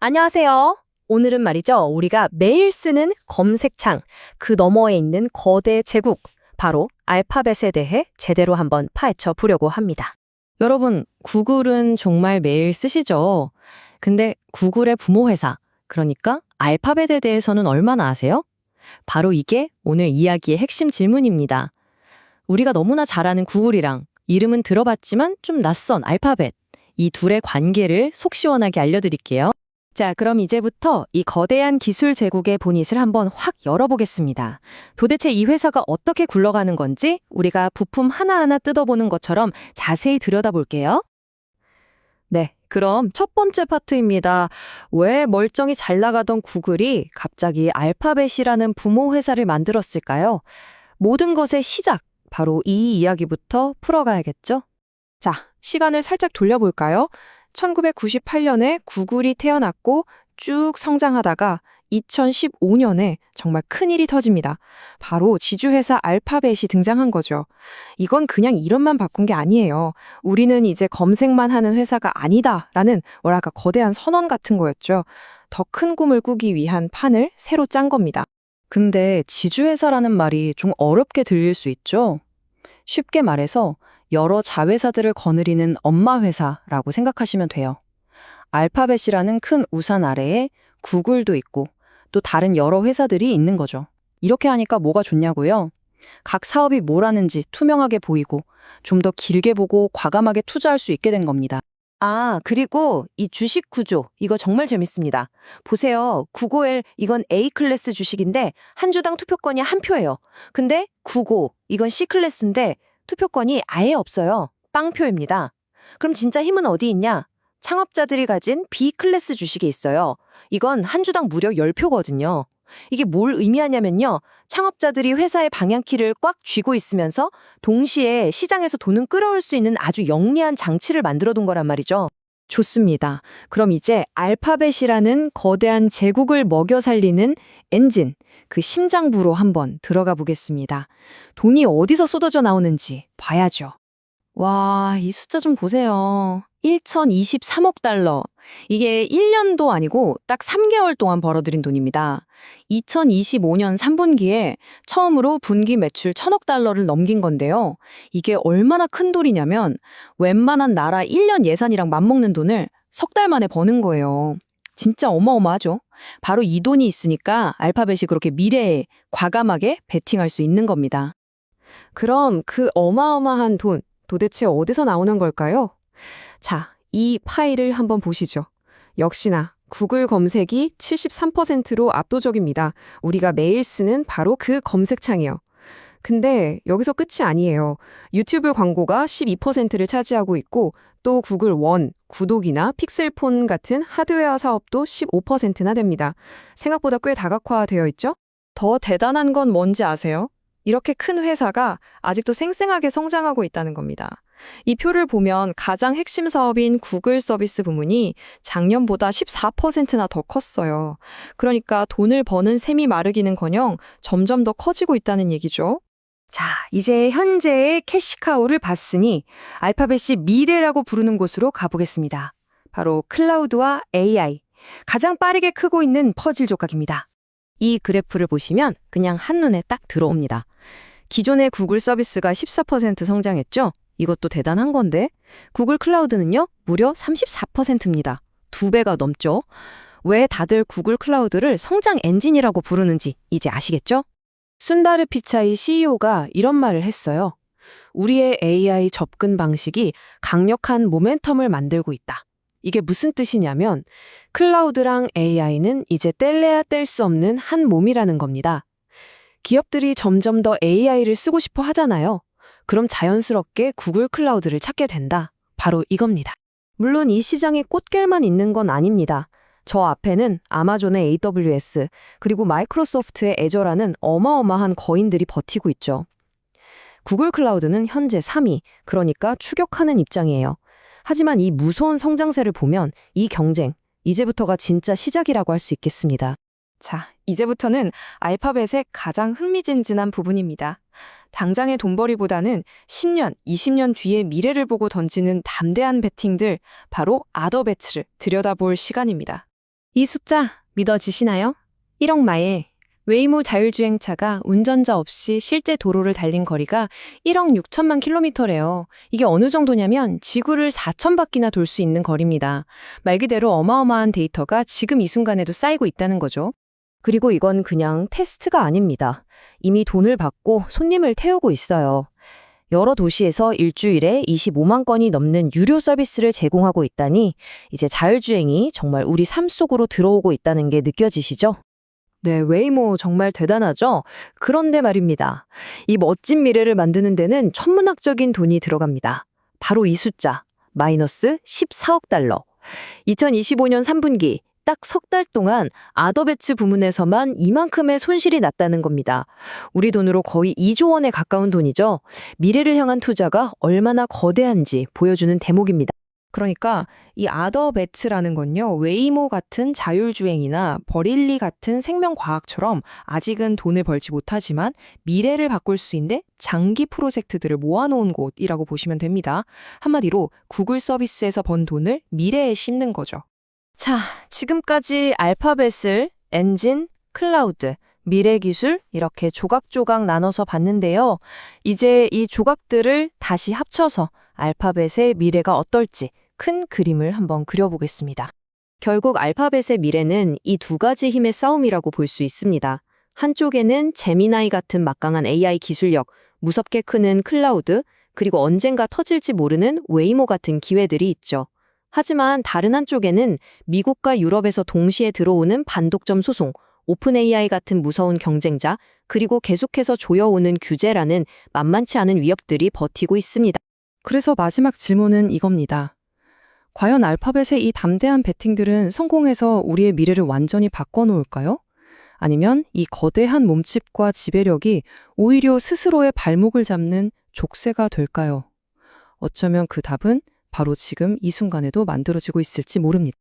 안녕하세요. 오늘은 말이죠. 우리가 매일 쓰는 검색창, 그 너머에 있는 거대 제국, 바로 알파벳에 대해 제대로 한번 파헤쳐 보려고 합니다. 여러분, 구글은 정말 매일 쓰시죠? 근데 구글의 부모 회사, 그러니까 알파벳에 대해서는 얼마나 아세요? 바로 이게 오늘 이야기의 핵심 질문입니다. 우리가 너무나 잘 아는 구글이랑 이름은 들어봤지만 좀 낯선 알파벳, 이 둘의 관계를 속 시원하게 알려드릴게요. 자, 그럼 이제부터 이 거대한 기술 제국의 보닛을 한번 확 열어보겠습니다. 도대체 이 회사가 어떻게 굴러가는 건지 우리가 부품 하나하나 뜯어보는 것처럼 자세히 들여다볼게요. 네, 그럼 첫 번째 파트입니다. 왜 멀쩡히 잘 나가던 구글이 갑자기 알파벳이라는 부모 회사를 만들었을까요? 모든 것의 시작, 바로 이 이야기부터 풀어가야겠죠? 자, 시간을 살짝 돌려볼까요? 1998년에 구글이 태어났고 쭉 성장하다가 2015년에 정말 큰일이 터집니다. 바로 지주회사 알파벳이 등장한 거죠. 이건 그냥 이름만 바꾼 게 아니에요. 우리는 이제 검색만 하는 회사가 아니다라는 뭐랄까 거대한 선언 같은 거였죠. 더 큰 꿈을 꾸기 위한 판을 새로 짠 겁니다. 근데 지주회사라는 말이 좀 어렵게 들릴 수 있죠? 쉽게 말해서 여러 자회사들을 거느리는 엄마 회사라고 생각하시면 돼요. 알파벳이라는 큰 우산 아래에 구글도 있고 또 다른 여러 회사들이 있는 거죠. 이렇게 하니까 뭐가 좋냐고요? 각 사업이 뭘 하는지 투명하게 보이고 좀 더 길게 보고 과감하게 투자할 수 있게 된 겁니다. 아, 그리고 이 주식 구조, 이거 정말 재밌습니다. 보세요. 구고엘, 이건 A클래스 주식인데 한 주당 투표권이 한 표예요. 근데 구고, 이건 C클래스인데 투표권이 아예 없어요. 빵표입니다. 그럼 진짜 힘은 어디 있냐? 창업자들이 가진 B클래스 주식이 있어요. 이건 한 주당 무려 10표거든요. 이게 뭘 의미하냐면요. 창업자들이 회사의 방향키를 꽉 쥐고 있으면서 동시에 시장에서 돈은 끌어올 수 있는 아주 영리한 장치를 만들어둔 거란 말이죠. 좋습니다. 그럼 이제 알파벳이라는 거대한 제국을 먹여 살리는 엔진, 그 심장부로 한번 들어가 보겠습니다. 돈이 어디서 쏟아져 나오는지 봐야죠. 와, 이 숫자 좀 보세요. 1,023억 달러. 이게 1년도 아니고 딱 3개월 동안 벌어들인 돈입니다. 2025년 3분기에 처음으로 분기 매출 1,000억 달러를 넘긴 건데요. 이게 얼마나 큰 돈이냐면 웬만한 나라 1년 예산이랑 맞먹는 돈을 석 달 만에 버는 거예요. 진짜 어마어마하죠. 바로 이 돈이 있으니까 알파벳이 그렇게 미래에 과감하게 베팅할 수 있는 겁니다. 그럼 그 어마어마한 돈, 도대체 어디서 나오는 걸까요? 자, 이 파일을 한번 보시죠. 역시나 구글 검색이 73%로 압도적입니다. 우리가 매일 쓰는 바로 그 검색창이요. 근데 여기서 끝이 아니에요. 유튜브 광고가 12%를 차지하고 있고 또 구글 원, 구독이나 픽셀폰 같은 하드웨어 사업도 15%나 됩니다. 생각보다 꽤 다각화되어 있죠? 더 대단한 건 뭔지 아세요? 이렇게 큰 회사가 아직도 생생하게 성장하고 있다는 겁니다. 이 표를 보면 가장 핵심 사업인 구글 서비스 부문이 작년보다 14%나 더 컸어요. 그러니까 돈을 버는 셈이 마르기는커녕 점점 더 커지고 있다는 얘기죠. 자, 이제 현재의 캐시카우를 봤으니 알파벳이 미래라고 부르는 곳으로 가보겠습니다. 바로 클라우드와 AI, 가장 빠르게 크고 있는 퍼즐 조각입니다. 이 그래프를 보시면 그냥 한눈에 딱 들어옵니다. 기존의 구글 서비스가 14% 성장했죠? 이것도 대단한 건데 구글 클라우드는요, 무려 34%입니다. 2배가 넘죠? 왜 다들 구글 클라우드를 성장 엔진이라고 부르는지 이제 아시겠죠? 순다르 피차이 CEO가 이런 말을 했어요. 우리의 AI 접근 방식이 강력한 모멘텀을 만들고 있다. 이게 무슨 뜻이냐면 클라우드랑 AI는 이제 뗄래야 뗄 수 없는 한 몸이라는 겁니다. 기업들이 점점 더 AI를 쓰고 싶어 하잖아요. 그럼 자연스럽게 구글 클라우드를 찾게 된다. 바로 이겁니다. 물론 이 시장에 꽃길만 있는 건 아닙니다. 저 앞에는 아마존의 AWS, 그리고 마이크로소프트의 애저라는 어마어마한 거인들이 버티고 있죠. 구글 클라우드는 현재 3위, 그러니까 추격하는 입장이에요. 하지만 이 무서운 성장세를 보면 이 경쟁, 이제부터가 진짜 시작이라고 할 수 있겠습니다. 자, 이제부터는 알파벳의 가장 흥미진진한 부분입니다. 당장의 돈벌이보다는 10년, 20년 뒤의 미래를 보고 던지는 담대한 베팅들, 바로 아더베츠를 들여다볼 시간입니다. 이 숫자 믿어지시나요? 1억 마일. 웨이모 자율주행차가 운전자 없이 실제 도로를 달린 거리가 1억 6천만 킬로미터래요. 이게 어느 정도냐면 지구를 4천 바퀴나 돌 수 있는 거리입니다. 말 그대로 어마어마한 데이터가 지금 이 순간에도 쌓이고 있다는 거죠. 그리고 이건 그냥 테스트가 아닙니다. 이미 돈을 받고 손님을 태우고 있어요. 여러 도시에서 일주일에 25만 건이 넘는 유료 서비스를 제공하고 있다니 이제 자율주행이 정말 우리 삶 속으로 들어오고 있다는 게 느껴지시죠? 네, 웨이모 정말 대단하죠? 그런데 말입니다. 이 멋진 미래를 만드는 데는 천문학적인 돈이 들어갑니다. 바로 이 숫자, 마이너스 14억 달러. 2025년 3분기, 딱 석 달 동안 아더배츠 부문에서만 이만큼의 손실이 났다는 겁니다. 우리 돈으로 거의 2조 원에 가까운 돈이죠. 미래를 향한 투자가 얼마나 거대한지 보여주는 대목입니다. 그러니까 이 아더배츠라는 건요, 웨이모 같은 자율주행이나 버릴리 같은 생명과학처럼 아직은 돈을 벌지 못하지만 미래를 바꿀 수 있는 장기 프로젝트들을 모아놓은 곳이라고 보시면 됩니다. 한마디로 구글 서비스에서 번 돈을 미래에 심는 거죠. 자, 지금까지 알파벳을 엔진, 클라우드, 미래기술 이렇게 조각조각 나눠서 봤는데요. 이제 이 조각들을 다시 합쳐서 알파벳의 미래가 어떨지 큰 그림을 한번 그려보겠습니다. 결국 알파벳의 미래는 이 두 가지 힘의 싸움이라고 볼 수 있습니다. 한쪽에는 제미나이 같은 막강한 AI 기술력, 무섭게 크는 클라우드, 그리고 언젠가 터질지 모르는 웨이모 같은 기회들이 있죠. 하지만 다른 한쪽에는 미국과 유럽에서 동시에 들어오는 반독점 소송, 오픈 AI 같은 무서운 경쟁자, 그리고 계속해서 조여오는 규제라는 만만치 않은 위협들이 버티고 있습니다. 그래서 마지막 질문은 이겁니다. 과연 알파벳의 이 담대한 베팅들은 성공해서 우리의 미래를 완전히 바꿔놓을까요? 아니면 이 거대한 몸집과 지배력이 오히려 스스로의 발목을 잡는 족쇄가 될까요? 어쩌면 그 답은 바로 지금 이 순간에도 만들어지고 있을지 모릅니다.